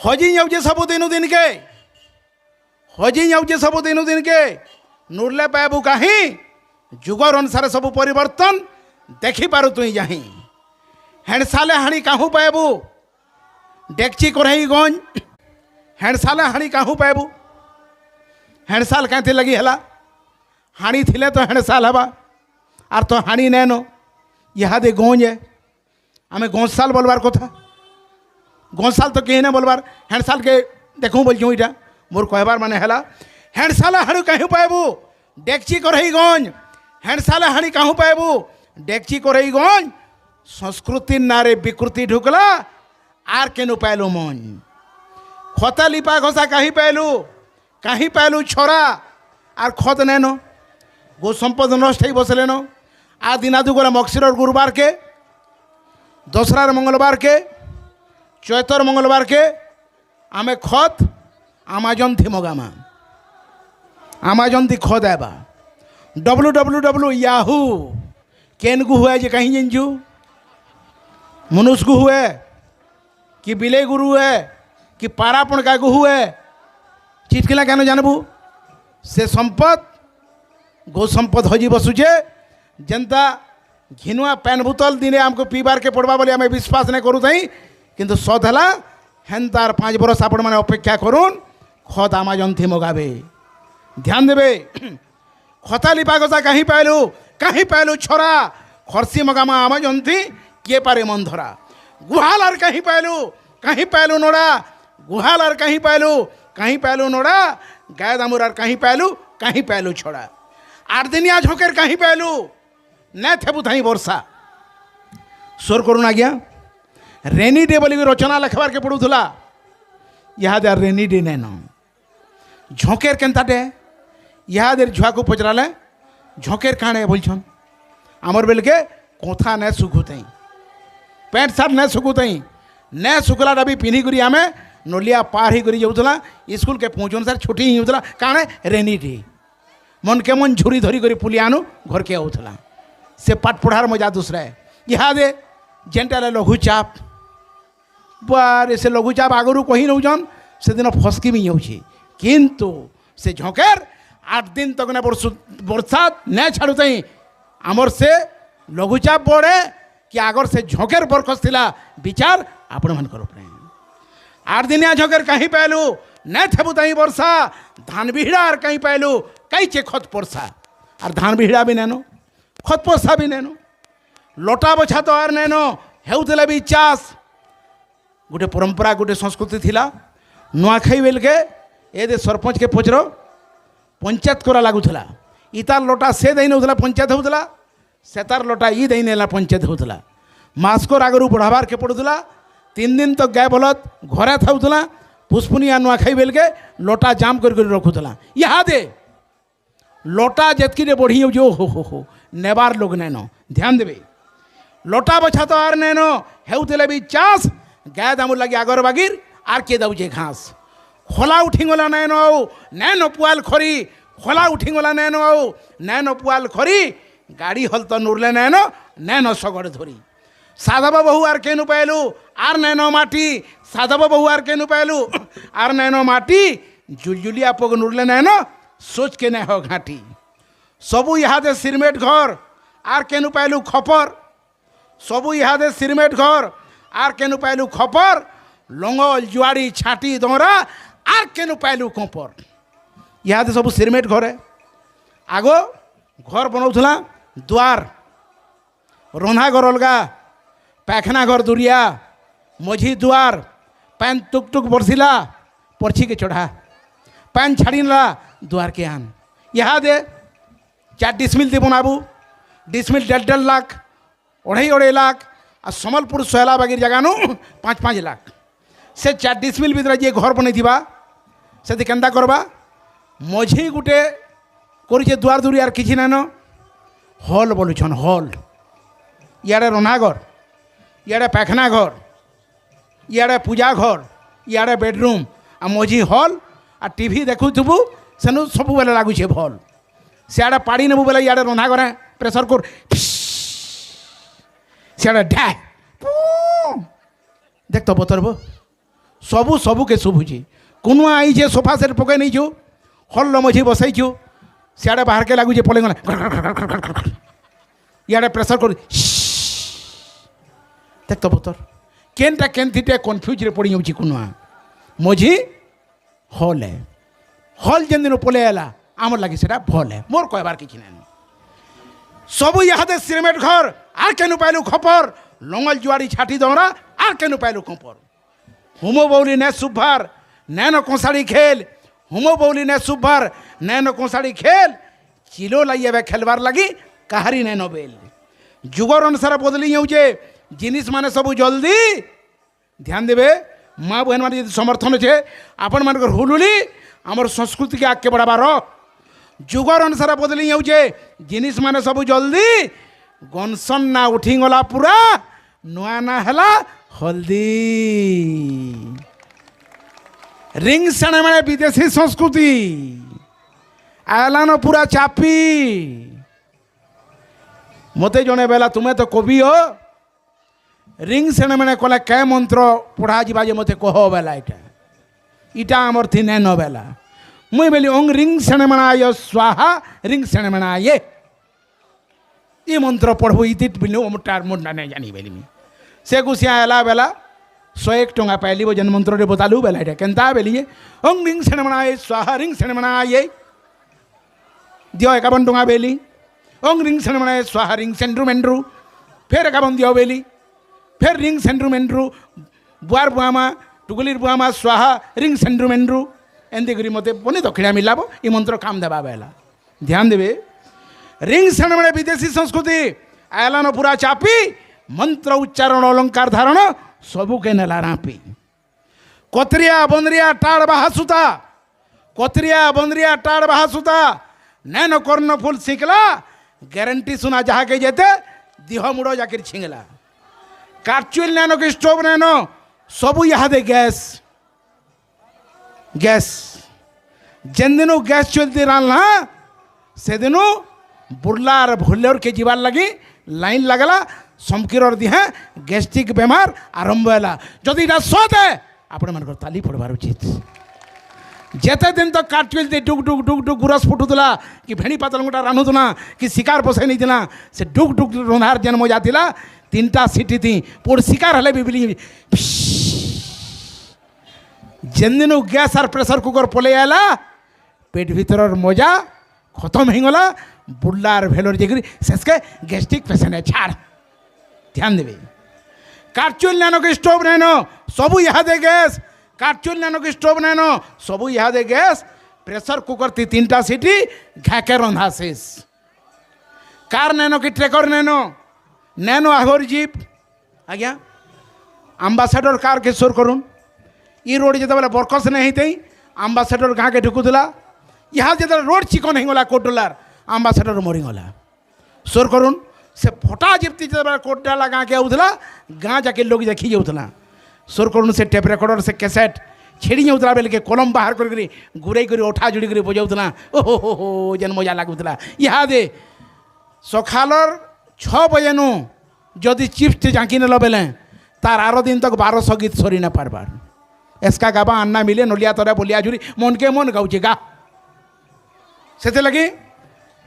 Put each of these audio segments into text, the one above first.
हजी जाऊे सब दिन दिन के हजी जाऊे सब दिन दिन के नुरले पाबू कहीं जुगर अनुसार सब परिवर्तन देखिपारू तुई जाही हेणसाले हाणी काहू पाबू डेक्ची कोरही गंज हेणसाले हाणी काहू पाबू हेणसाल क्या लगी है हाणी थिले तो हेणसाल हवा आर तो हाणी नैनो इहादे गंज है आम गंजसाल बोलबार कथा गंजसाल तो कहीं ना बोलबार हेणसाल के देखूँ बोलूँ इटा मोर कहबार माने है हेणसाल हाणी कहीं पाबू डेक्ची कोरही गंज हेणसाल हाणी काहू पाबू डेक्ची कोरही गंज संस्कृति नारे विकृति ढुकला आर केनु पायलू मन खता लिपा घसा कहीं पायलू छोरा आर खत नैनो गो संपद नष्ट ही बसलेनो आ दिनादु गला मक्सिर गुरुवार के दसरार मंगलवार के चैतर मंगलवार के आमे खत अमेजन थी मगामा अमेजन थी खत आबा www याहू केन गु हुए जे कहीं जिंजू मनुष्य को हुए कि बिले गुरु हुए कि पारापण का गु हुए चिटकिला क्या जानबू से संपद गो संपद हजी बसुचे जनता घिनुआ पैन बोतल दिने आमको पीबार के पड़वा बोली आम विश्वास नहीं करूँ किंतु सद है हेन्तार 5 बरस आपण मैंने अपेक्षा करूँ खत अमेजन थी मगाबे ध्यान देवे खता लिपा गसा कहीं पायलू छोरा खर्सी मगामा अमेजन थी किए पारे मन धरा गुहाल और कहीं पायलू नोड़ा गुहाल और कहीं पायलू नोड़ा गाय दामुर और कहीं पायलू छोड़ा 8 दिनिया झोंकेर कहीं पायलू न थेबू थाई वर्षा स्वर करुण आज्ञा रेनी डे बोली रचना लिखबार के पड़ूला इहादे रेनी डे नैन झोंकेर केन्ताटे इहादे झुआ को पचराले झोंकेर काणे बोलछन आमर बेल के कोथा न सुखुतई पैंट सार्ट न सुखुतई न सुखला डबी पिन्ही करी आमे नलिया पार ही करी जाऊला स्कूल के पहुँचन सार छुट्टी ही होता काणे रेनी डे मन के मन झुरी धरी करी पुलिया आनु घर के होता से पाठ पढ़ार मजा दूसरा है इहादे जेनटा लघुचाप बारे से लघुचाप आगरू कही नौजन से दिन फसकी भी होची किंतु से झोंकेर 8 दिन तक न बरसात न छाड़ुतई आमर से लघुचाप बढ़े कि आगर से झोंकेर बरखस थिला विचार आपण मन करो 8 दिनिया झोंकेर कहीं पायलू न थेबू तई वर्षा धान बिहड़ा और कहीं पायलू कई चे खत परसा और धान बिहड़ा भी नैनो खत परसा भी नैनो लोटा बछा तो आर नैनो हेउथिला भी चाष गोटे परंपरा गोटे संस्कृति थिला नुआखाई बेल के ए दे सरपंच के पचरो पंचायत करा लागुला इतार लोटा से दई नौला पंचायत होता से तार लोटा ई दई नेला पंचायत होता मास्को आगरू बढ़ावार के पड़ूला 3 दिन तक गाय बलद घरे थाउला पुष्पुनिया नुआखाई बेल के लोटा जाम कर रखुला इहादे लोटा जेतकी बढ़ी जो हो नेबार लोग नैनो ध्यान देवे लोटा बछा तो आर नैनो हेउथिले भी चाष गाय दामुर लगे आगर बागिर आर के दौजे घास खोला उठीगला नैनो नैनो पुआल खरी खोला उठीगला नैनो पुआल खरी गाड़ी हल तो नुरले नैनो सगड़ धरी साधव बहु आर केनु पायलू आर नैनो माटी साधव बहु आर केनु पायलू आर नैनो माटी जुलजुलिया पोग नुरले नैनो सोच के न हो घाटी सबू इहादे सिरमेट घर आर केनु पायलू खपर सबू इहादे सिरमेट घर आर केनु पायलू खपर लंगल जुआड़ी छाटी दौरा आर केनु पायलू कंपर इहादे सबू सिरमेट घर है आगो घर बनाऊला द्वार रंधा घर अलगा पैखना घर दुरिया मझी द्वार पैन टुक टुक बरसिला परछी के चढ़ा पैन छाड़ीला द्वार के आन इहादे 4 डिसमिल बनाबू डिसमिल 1.5 लाख 2.5 लाख आ समलपुर सोहला बागिर जगह नु 5 लाख से 4 डिसमिल भीतर जे घर बनई से केन्ता करबा मझी गुटे कर दुआर दुरी आर किसी नान हल बोलुछन हल इे रंधा घर इे पैखना घर इे पूजा घर इे बेडरूम आ मझी हल आ टीवी देखुबू सेनु सब बेले लगुचे भल सियाड़े पाड़ी नेबू बेले इे रंधा घर प्रेसर कुर सियाड़े ढा देख तो बतरब सबू सबू के शुभुची कुनुआ आईचे सोफा सेट पकई नहीं हल मझी बसईचु सियाड़े बाहर के लगुचे पलंग इे प्रेसर कर देख तो पुतर केनटा केनथिटे कन्फ्यूज रे पड़ी जाऊँगी कुनुआ मझी हल है हल जेन दिन पलि आला आमर लगे से भल है मोर कहबार कि नहीं सबू इहादे सिमेंट घर आर केनु पाइलु खपर लंगल जुआड़ी छाटी दौरा आर केनु पाइलु खपर हुमो बौली ने सुभार नैनो कोसाड़ी खेल हुमो बौली ने सुभार नैनो कोसाड़ी खेल चिलो लाइए खेलबार लगी कहारी नैनो बेल जुगर अनुसार बदली जाऊे जिनिस माने सबू जल्दी ध्यान देवे माँ बहन मान समर्थन अच्छे आपण मान हुलुली आमर संस्कृति के आगे बढ़ाबार जुगर अनुसार बदली जाऊे जिनिस माने सबू जल्दी गनसन ना उठी गला पूरा नुआ ना हैला हल्दी रिंग सेने माने विदेशी संस्कृति आलानो पूरा चापी मते जने बेला तुम्हें तो कवि हो रिंग सेने माने कला कै मंत्र पढ़ा जीवा जे मते कह बेला इटा आमर थी नैन बेला मुई बेली ओंग रिंग सेने मनाय स्वाहा रिंग सेने मनाये ये मंत्र पढ़बो इति बिनु मोटार मुंडा नहीं जानी बेली मी से गुसिया आला बेला 101 टंगा पाइली वो जन मंत्र रे बतालू बेला इटा केनता बेली ओंग रिंग सेने मनाय स्वाहा रिंग सेने मनाये दियो 51 टंगा बेली ओंग रिंग सेने मनाय स्वाहा रिंग सेंड्रू मेंड्रू फिर 51 दियो बेली फिर रिंग सेंड्रू मेंड्रू बुआर बुआमा टुगुलिर बुआमा स्वाहा रिंग सेंड्रू मेंड्रू एंती करी मते पुणी दक्षिणा मिलाबो ये मंत्र काम देवा बेला ध्यान देवे रिंग सेने माने विदेशी संस्कृति आयलानो पूरा चापी मंत्र उच्चारण अलंकार धारण सबू के नेला रापी कोतरिया बंदरिया टाड़ बाहासुता कोतरिया बंदरिया टाड़ बाहासुता नैनो कर्ण फूल सिकला गारंटी सुना जहा के जेते दिह मुड़ो जाकर छिंगला काटचुल नैनो के स्टोव नैनो सबू यहाँ दे गैस गैस जेन दिनों गैस चलती रहा से दिनों बुर्लार भुल्लोर के जीवार लगी लाइन लगला समकिर दिहे गैस्ट्रिक बेमार आरंभ है जदि इटा सत है आपण मान ताली पड़बार उचित जेते दिन तक काट चलती डुक डुक डुक डुक गुरस फुटुला कि भेणी पातल गोटा रानुला कि शिकार बसई नहीं से डुक डुक रंधार जेन मजा था 3टा सीटी थी पुर शिकार हेले भी बिली जेन दिन गैस और प्रेसर कुकर पलि आला पेट भीतर मजा खत्म हो गला बुल्लार भेलोर जेकरी शेष के गैस्ट्रिक पेशेंट है छाड़ ध्यान देवे काटचुल नैनो के स्टोव नैनो सबू यहाँ दे गैस काटचुल नैनो के स्टोव नैनो सबू यहाँ दे गैस प्रेसर कुकर 3टा सीटी घाके रंधा शेष कार नैनो की ट्रेकर नैनो नैनो आगोर जीप आज्ञा आम्बासाडर कार के सोर करूँ ये रोड जो बरकस नहीं थी आम्बासाडर गाँ के ढुकुला यहाँ जो रोड चिकन हो गला कोटडोलार आम्बासाडर मरीगला सोर करूँ से फटा जीपती जो कोटडाला गाँ के आऊला गाँ जाके लोग देखी जाऊला सोर करूँ से टेप रेकर्डर से कैसेट छेड़ी जाऊला बेल के कलम बाहर कर घुरे कर उठा जुड़ी कर बजाऊला ओहो हो जेन मजा लगुला यहाँ दे सकालर 6 बजे नु जदि चिप्स जाकी नेल बेले तार आर दिन तक 1200 गीत सरी ना पारबार एसका गाबा अन्ना मिले नलिया तरा बोलिया झुरी मन के मन गाऊे गा से लगी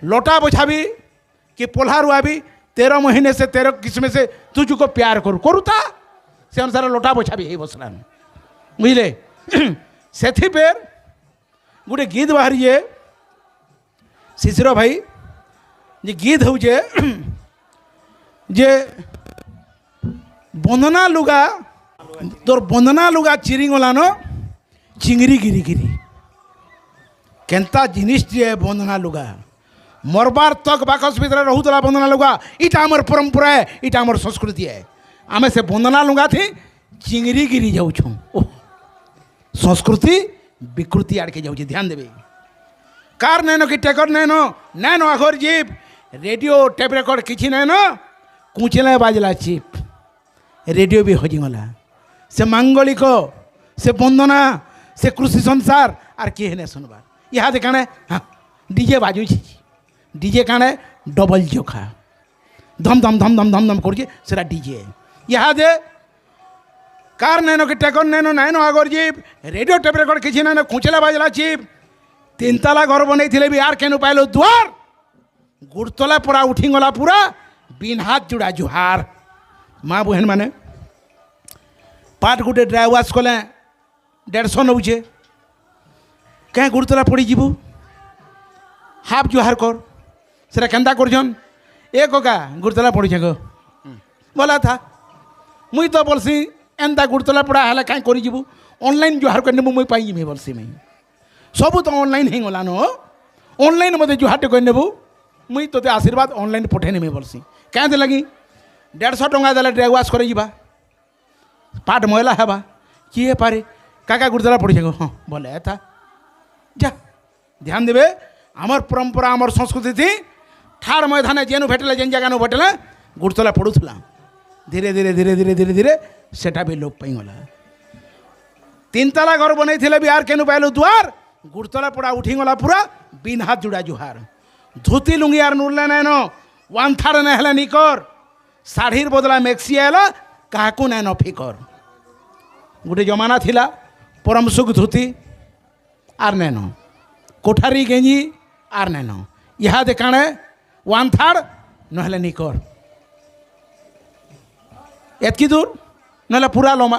लोटा बोझाबी कि पोल्हा रुआबी 13 महीने से 13 किस्म से तुझको प्यार करूता से अनुसार लोटा बोझाबी है बसलान बुझले से गोटे गीत बाहरी शिशिर भाई जे गीत हो जे बंदना लुगा तोर बंदना लुगा चिरीगलान चिंगरी गिरी गिरी केनता जिनिस जे बंदना लुगा मरबार तक बाकस भीतर रोला बंदना लुगा इटा आमर परंपरा है इटा आमर संस्कृति है आमे से बंदना लुगा थी चिंगरी गिरी जाऊँ संस्कृति विकृति आड़ के जाऊँ ध्यान देवे कार नैनो कि टेकर नैनो नैनो आखर जीप रेडियो टेप रेकर्ड किसी नैनो कुचले बाजला चिप रेडियो भी हजिगला से मांगलिक से बंदना से कृषि संसार आर किए ने सुनबार यहाँ काणे हाँ डीजे बाजू डीजे काणे डबल जोखा धम धम धम धम धम धम कर डीजे यहाँ दे कार नैनो कि taken nano nano Agar jeep radio tape record किसी नैनो खुचला बाजला चिप 3 ताला घर बन भी आर केनु पाइल द्वार गुड़तला पूरा उठी गला पूरा बिन हाथ जुड़ा जुहार माँ बहन माने पाट गुटे ड्राई वाश कले 150 नौचे कहीं गुड़तला पड़ी जीवु हाफ जुहार कर सेटा केन्ता करछन ए कका गुड़तला पड़ी गो बोला था मुई तो बोलसी एंता गुड़तला पड़ा है कहीं कर ऑनलाइन जुहार कर मुई पाई जिमी बोलसी मुई सब तो ऑनलाइन ही गलान ऑनलाइन मत जुहार कर नेबू मुई तो आशीर्वाद ऑनलाइन पठे नेमी बोलसी क्या लगी 150 टंका देले ड्राई वाश कर पाट मैला हेबा किए पारे काका गुड़तला पड़ी गो हाँ बोले था जा ध्यान देवे आमर परंपरा आमर संस्कृति थी ठाड़ मैदान जेनु भेटले जेन जगह भेटले गुड़तला पड़ूला धीरे धीरे धीरे धीरे धीरे धीरे सेटा भी लोप पाई गला 3 ताला घर बन भी आर केनु पाइल द्वार गुड़तला पड़ा उठी गला पूरा बिन हाथ जुड़ा जुहार धोती लुंगी आर नुरले नैनो 1/3 नहले निकर शाढ़ीर बदला मेक्सी आला काकू नैनो फिकर गोटे जमाना थिला परम सुख धोती आर नैनो कोठारी गेंजी आर नैनो इहादे काणे 1/3 नहले निकर एतकी दूर ना पूरा लमा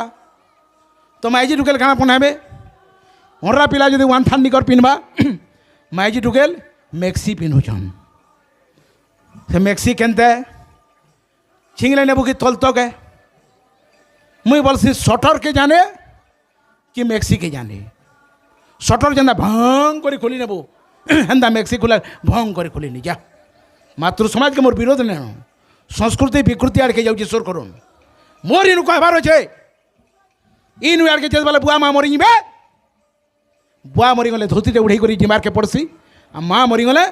तो माइजी टुकेल काना पहनाबे हर्रा पिला जो 1/3 निकर पिनबा माइजी टुकेल मेक्सी पिन्हुछन से मेक्सी केनते छिंगले नेबू कि तल तक है मुई बोलसी शटर के जाने कि मेक्सी के जाने शटर जेना भंग कर खोली नेबू हेन्दा मेक्सी खुला भंग कर खोली जा मातृ समाज के मोर विरोध नहीं संस्कृति विकृति आड़ के जाऊँ सोर कर मोर इन कहबार अच्छे इन आड़ के चेस बोले बुआ माँ मरी बे बुआ मरी गले धोती उड़े कर जिमार के पड़सी आ माँ मरी गले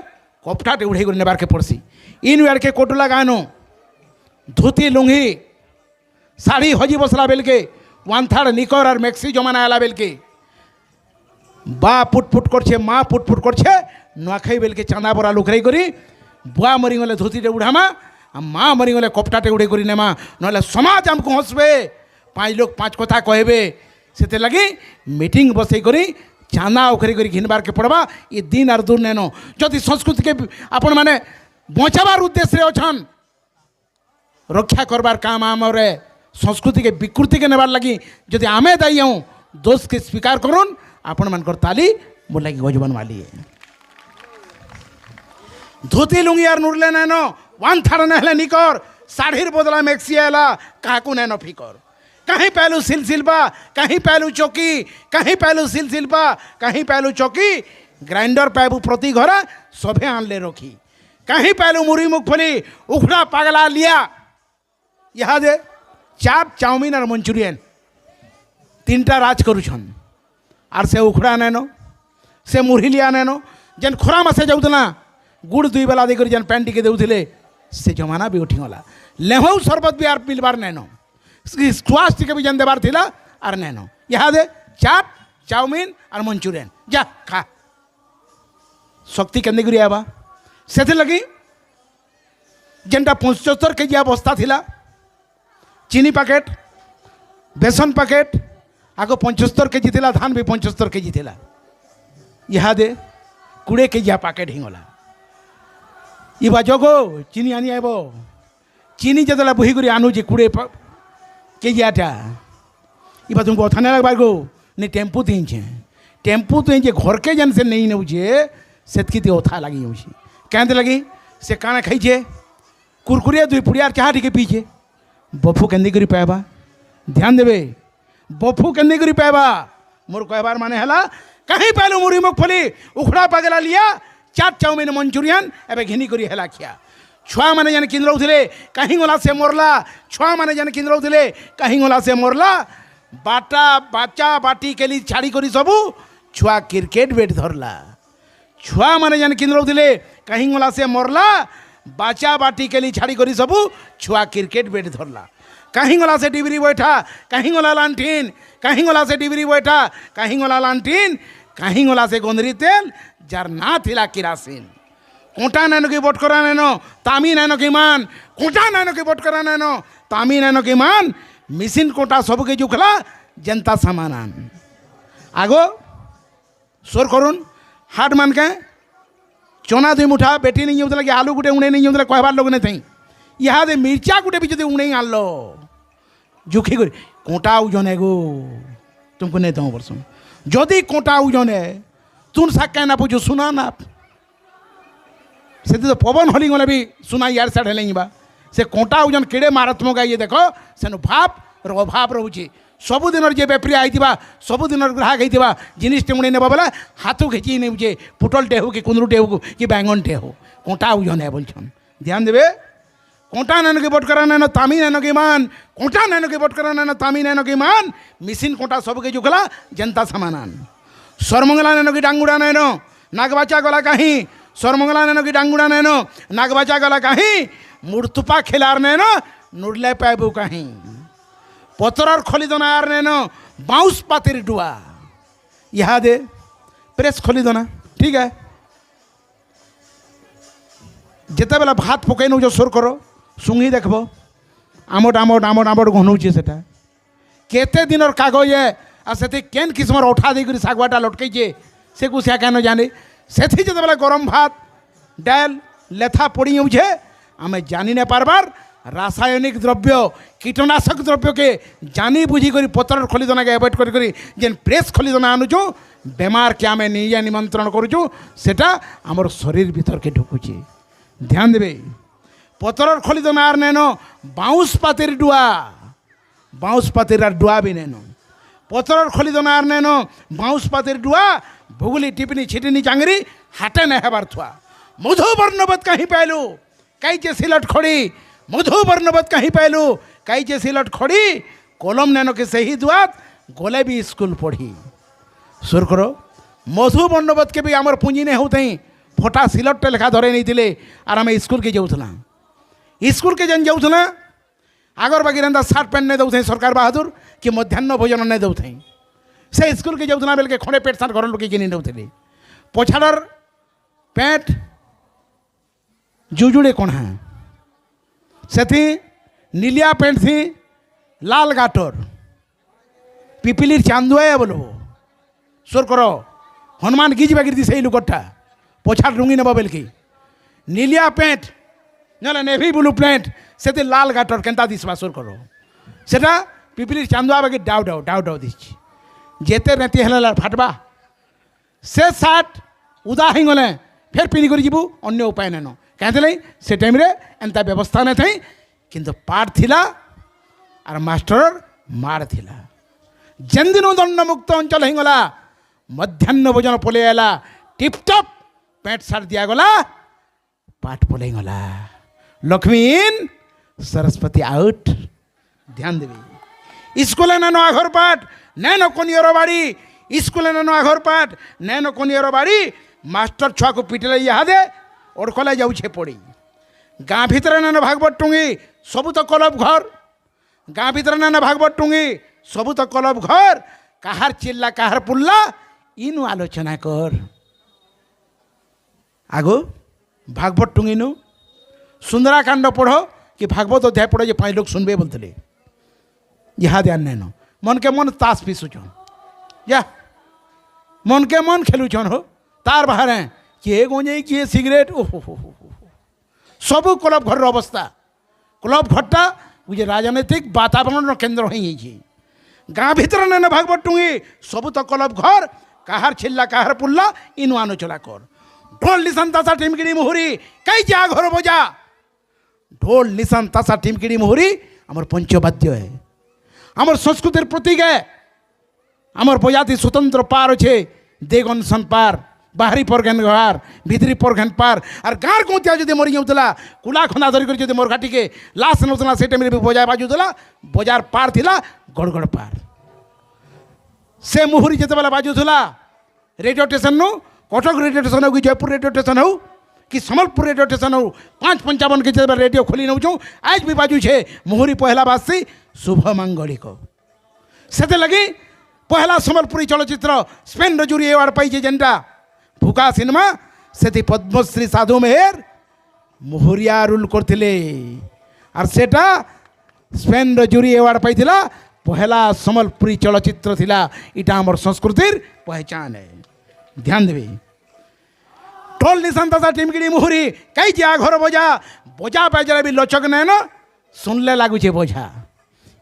कपटाटे उड़े कर नेबार के पड़सी इन आड़ के कोटला गानो धोती लुंगी शाढ़ी हजी बसला बेल के 1/3 निकर और मेक्सी जमाना आला बेल के बा पुट करछे माँ पुट करछे नुआखाई बेल के चांदा बरा लुकराई करी बुआ मरी गले धोती उड़ामा आ माँ मरी गले कपटाटे उड़े कर नेमा ना समाज आमको हंसबे 5 लोग 5 कथा कहबे से लगी मीटिंग बसई करी चांदा उखरी कर घिनबार के पड़वा ये दिन आर दूर नैनो जदि संस्कृति के आपण माने बचाबार उद्देश्य अच्छन रक्षा करबार काम आमर संस्कृति के विकृति के नेबार लगी जदि आमे दायी हूँ दोष के स्वीकार करुन आपण मानकर ताली मोर लगी गजबन वाली है धोती लुंगी यार नुरले नैनो 1/3 नहले निकर शाढ़ीर बदला मेक्सी आला काकू नैनो फिकर कहीं पहलू सिलसिलबा कहीं पहलू चौकी कहीं पहलू सिलसिलबा कहीं पहलू चौकी ग्राइंडर पैबू प्रति घर सभे आनले रखी कहीं पहलू मुरी मुगफली उखड़ा पगला लिया यहाँ दे चाप चाउमिन और मंचुरियन 3टा राज करुछन आर से उखड़ा नैनो से मुढ़ी लिया नैनो जेन खोरा मासे जाऊला गुड़ 2 बेला देकर जेन पैंटी के देउथिले से जमाना भी उठीगला लेहू शरबत भी आर पिलबार नैनो स्वास्थ्य के भी जन देवार थिला आर नैनो यहाँ दे चाप चाउमिन और मंचुरियन जा खा शक्ति केंदे गुरी आवा से लगी जेनटा 75 केजी बस्ता थिला चीनी पैकेट बेसन पैकेट आगो 75 केजी थिला धान भी 75 केजी थिला यहाँ दे 20 केजी पैकेट हिंगला इबा जगो चीनी आनी आबो चीनी जदला बुही करी आनुची 20 केजी आटा इबा तुमको अथा नहीं लगबार गो नहीं टेम्पू तीन घर के जन से नहीं नौचे सेतकी ते अथा लगी हूँ क्या लगी से काना खाइछे कुरकुरिया 2 पुड़िया चाह टिके पीछे बफू केंदी करी पाएबा ध्यान देवे बफू केंदी करी पाएबा मोर कहबार माने हला कहीं पहलू मुरी मुगफली उखड़ा पगला लिया चाट चाउमिन मंचुरियन एबे घिनी करी हेला खिया छुआ माने जन किन रोथिले कहीं गला से मोरला छुआ माने जन किन रोथिले कहीं गला से मोरला बाटा बाचा बाटी केली छाड़ी करी सबू छुआ क्रिकेट बैट धरला छुआ माने जन किन रोथिले कहीं गला से मोरला बाचा बाटी केली छाड़ी करी सबू छुआ क्रिकेट बैट धरला कहीं गला से डिबरी बैठा कहीं गला लांटीन कहीं गला से डिबरी बैठा कहीं गला लांटीन कहीं गला से गोंदरी तेल जार ना थिला किरासिन कोटा नैनो की बोट करा नैनो तामी नैनो की मान कोटा नैनो की बोट करा नैनो तामी नैनो की मान मिसिन कोटा सबके जुखला जनता समानान आगो सोर करुन हाट मान के चना 2 मुठा बेटी नहीं होता कि आलू गुटे उड़े नहीं होता कहबार लोग नहीं थी इहादे मिर्चा गुटे भी जो उड़े आन लो जुखी कर कोटा ओजन है गो तुमको नहीं दो वर्ष जदि कोटा ओजन है तुम सा कहना पूछो सुना ना से तो पवन हली गले भी सुना यार साढ़े नहीं बा से कोटा ओजन केड़े मारात्मक ये देख सेनु भाप अभाव रोचे सबुदिन जे बेपारी आईवा सबुदिन ग्राहक होता जिनिसटे मुड़े नेबा बेला हाथ खेची नेउचे पुटलटे हो कि कुंदरुटे हो कि बैंगनटे हो कोटा ओजन है बोलछन ध्यान देवे कोटा नैनो की बटकरा नैनो तामी नैनो की मान कोटा नैनो की बटकरा नैनो तामी नैनो की मान मिसिन कोटा सबके जुखला जनता समानान सरमंगला नैनो की डांगुड़ा नैनो नागबाचा गला कहीं सरमंगला नैनो की डांगुड़ा नैनो नागबाचा गला कहीं मूर्तुपा खिलार नैनो नुड़ले पैबू कहीं पतरर खोलीदना आर नैनो बाउंस पातिर डुआ यहाँ दे प्रेस खोलीदना ठीक है जिते बेला भात पकई नौ सोर करो सुंगी देखब आमट आमट आमट आमट घनौचे से केते दिन कागज है आ से केन किस्मर उठा देकर शागुआटा लटकईचे से कुछ क्या जाने से जिते बेला गरम भात डाल लेथा पड़ी जाऊे आम जानी नहीं पारबार रासायनिक द्रव्य कीटनाशक द्रव्य के जानी बुझी कर पतर खोलीदना के एवॉइड कर जेन प्रेस खोलीदना आनुचु बेमार के आम निजे निमंत्रण करुचु सेटा आमर शरीर भीतर के ढुकुचे ध्यान देवे पतर खोलीदना आर नैनो बाउंस पातिर डुआ बाउंस पातिर आर डुआ भी नैनो पतर खोलीदना आर नैनो बाउंस पातिर डुआ भुगुली टिपनी छिटनी चांगरी हाटे न हेबार थुआ मधु वर्णवत कहीं पहलू कई चे सिलट खड़ी मधु वर्णवत कहीं पहलू कई चे सिलट खड़ी कलम नैनो के सही दुआत गोले भी स्कूल पढ़ी सुर करो मधु वर्णवत के भी आमर पुंजी नहीं होते फोटा सिलट लेखा धरे नहीं थे और आम स्कूल के जाऊला स्कूल के जेन जाऊला आगर बाकी रहा सार्ट पैंट नहीं दौते सरकार बहादुर कि मध्याह्न भोजन नहीं दौते से स्कूल के जाऊला बेल के खड़े पेट सार घर लोग किनी दौले पछाड़र पैंट जुजुड़े कणा से नीलिया पेंट थी लाल गाटर पिपिलिर चांदुआ बोलो सोर करो हनुमान गिज बागिर दी से लुकटा पछाड़ रुंगी नेब बेल की नीलिया पेंट ना नेभी ब्लू पेंट से लाल गाटर केन्ता दिसवा सोर करो सेटा पिपिलिर चांदुआ बागी डाउ डाउ डाउ डाउ दिच्छी जेते रेती हेला फाटबा से सार्ट उदा ही गले फिर पिनी कर जीवु अन्य उपाय नेनो कहते से टाइम रे एंता व्यवस्था नहीं थी किंतु पाठ थिला और मास्टर मार थिला जेन दिन दंड मुक्त अंचल ही गला मध्याह्न भोजन पलि आला टिपटप पैंट सार्ट दिया गला पाठ पलि गला लक्ष्मी इन सरस्वती आउट ध्यान देवी स्कूल नैनो आघर पाठ नैनो कोनियर बाड़ी स्कूल नैनो आघर पाठ नैनो कोनियर बाड़ी मास्टर छुआ को पिटले इहादे ओडकले जाऊे पड़ी गाँ भितर नैनो भागवत टुंगी सबू तो क्लब घर गाँ भितर नैनो भागवत टुंगी सबू तो क्लब घर काहार चिल्ला काहार पुल्ला इनु आलोचना कर आगो भागवत टुंगी नु सुंदराकांड पढ़ो कि भागवत अध्याय पढ़ो जे 5 लोग सुनबे बोलते यहाँ ध्यान नैनो मन के मन ताश पीसुचन या मन के मन खेलुचन हो तार बाहर हैं किए गंजे किए सिगरेट ओहो सबू क्लब घर अवस्था क्लब घरटा बुझे राजनैतिक वातावरण केन्द्र हो गाँ भीतर नैनो भागवत टुंगी सबू तो क्लब घर काहार छिल्ला काहार पुल्ला इनु आलोचना कर ढोल निशान तासा टिमकिड़ी मुहुरी कई जा घर बजा ढोल निशान तासा टिमकिड़ी मुहुरी आमर पंचवाद्य है आमर संस्कृतिर प्रतीक है आमर प्रजाति स्वतंत्र पार अच्छे देगन सन पार बाहरी परघेन घर भितरी परघेन पार और गाँव गौतिया जो मरी जाऊला कुला खंदा धरिक जो मोर घाटी के लाश नौला से टाइम बजार बाजुला बजार पार थिला गड़गड़ पार से मुहुरी जिते बेला बाजुला रेडियो स्टेशन नु कटक रेडियो स्टेशन हो कि जयपुर रेडियो स्टेशन हो कि सम्बलपुर रेडियो स्टेशन हो 5:55 के जब रेडियो खोली नौ आज भी बाजू छे मुहुरी पहला बासी शुभ मांगलिक से लगी पहला सम्बलपुरी चलचित्र स्पेन रजुरी एवार्ड पाई जेनटा भूका सिनेमा से पद्मश्री साधु मेहर मुहुरिया रोल करते और सेटा स्पेन रो जूरी अवार्ड पाइथिला पहला संबलपुरी चलचित्र थिला इटा हमर संस्कृतिर पहचान है ध्यान देबे ढोल निशांता सा टिमकिड़ी मुहुरी कई जा घर बोझा बोझा पैजरे भी लोचक नै न सुनले लागु छे बोझा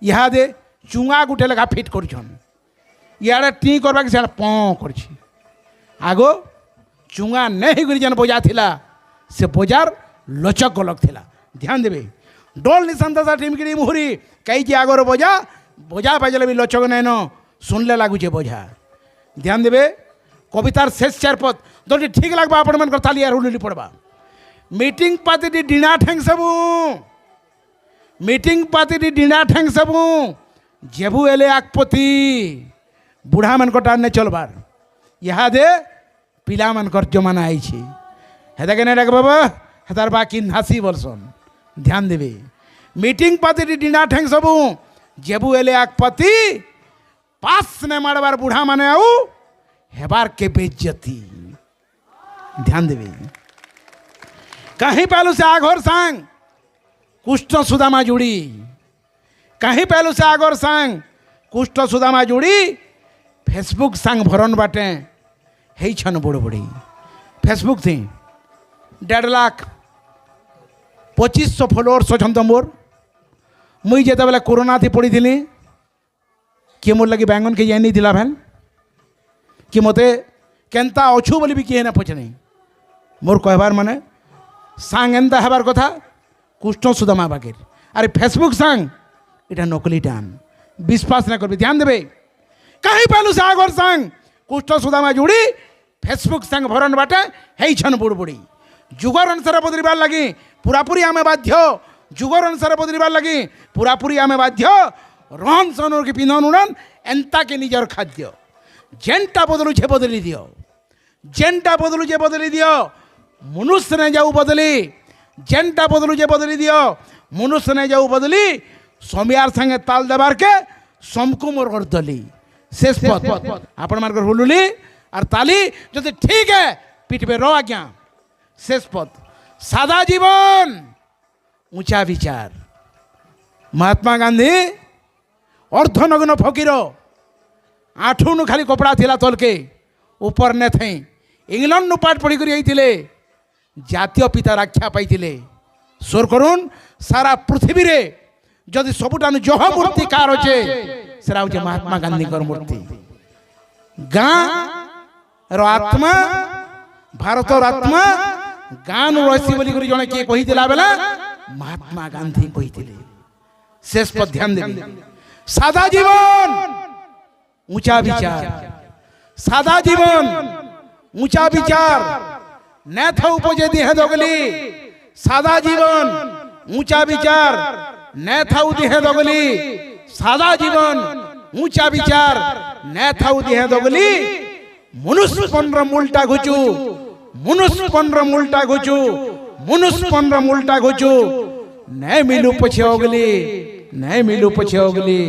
इहा दे चुंगा गुटे लगा फिट करछन इयाडे टी करबा के प करछि आगो चुंगा नहीं गुरी जन बोझा थिला से बोजार लोचक गलक थिला ध्यान देबे डोल निशांता सा टिमकिड़ी मुहुरी कई जे आगर बोझा बोझा पैजले भी लोचक नै न सुनले लागु छे बोझा ध्यान देबे कवितार शेष चार पद दोटी ठीक लगवा आपण मन ताली यार हुलुली पड़वा मीटिंग पाती डिना ठेंग सबू मीटिंग पाती डिना ठेंग सबू जेबू एले आकपति बुढ़ा मन को टाने चलबार यहाँ दे पिला मन कर जमाना आई छी हेदा के नहीं बाबा हेतार बाकी नासी बोलसन ध्यान देवे मीटिंग पाती डिना ठेंग सबू जेबू एले आकपति पास ने मारबार बुढ़ा माने आऊ हेबार के बेइज्जती ध्यान देवे कहीं पहलू से आघोर सांग कुष्ठ सुदामा जुड़ी कहीं पहलू से आघोर सांग कुष्ठ सुदामा जुड़ी फेसबुक सांग भरन बाटे हे छन बुड़ बुड़ी फेसबुक थी 1.5 लाख 2500 फॉलोअर्स अच्छा तो मोर मुई जेते बेले कोरोना थी पड़ी थी किए मोर लगी बैंगन के जानी थिला भैन कि मते केन्ता अच्छु बोली भी किए ना पचने मोर कहबार माने सांग एंता हेबार कथा कुष्ठ सुदामा बागेर अरे फेसबुक सांग इटा नकली टान विश्वास ना करबी ध्यान देबे कहीं पहलू से आगर सांग कुष्ठ सुदामा जुड़ी फेसबुक सांग भरन बाटे हे छन बुड़बुड़ी जुगर अनुसार बदलिबार लगी पूरापूरी आमे बाध्य जुगर अनुसार बदलिबार लगी पूरापूरी आमे बाध्य रहन सहन के पिंधन उड़न एंता के निजर खाद्य जेनटा बदलू छे बदली दियो जेनटा बदलू छे बदली दियो मनुष्य ने जाऊ बदली जेनटा बदलू छे बदली दियो मनुष्य ने जाऊ बदली सोमियार संगे ताल देबार के समकु मोर गर्दली शेष पद आपण मार्गर हुलुली और ताली जदि ठीक है पिटबे रो आज्ञा शेष पद सादा जीवन ऊंचा विचार महात्मा गांधी अर्धनग्न फकीर आठुनु खाली कपड़ा थिला तलके ऊपर ने थे इंग्लैंड नु पाठ पढ़ी करी आइथिले जातीय पिता रक्षा पाइथिले स्वर करुन सारा पृथ्वी रे जदि सबुटानु जह मूर्ति कार होचे सेरा होचे महात्मा गांधी कर मूर्ति गाँ रो आत्मा भारत रो आत्मा गाँ नु रहसी बोली करी जने के कहिथिला बेला महात्मा गांधी कहिथिले शेष पर ध्यान देबी सादा जीवन ऊंचा विचार सादा जीवन ऊंचा विचार न था उपजे दिहे दोगली सादा जीवन ऊंचा विचार न था दिहे दोगली सादा जीवन ऊंचा विचार न था दिहे दोगली मनुष्य पंद्र मुल्टा घुचू मनुष्य पंद्र मुल्टा घुचू मनुष्य पंद्र मुल्टा घुचू न मिलू पछे ओगली नहीं मिलू पछे ओगली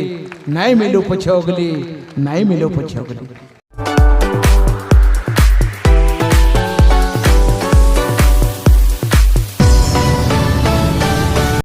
नहीं मिलू पछे ओगली नहीं मिलू पछे ओगली।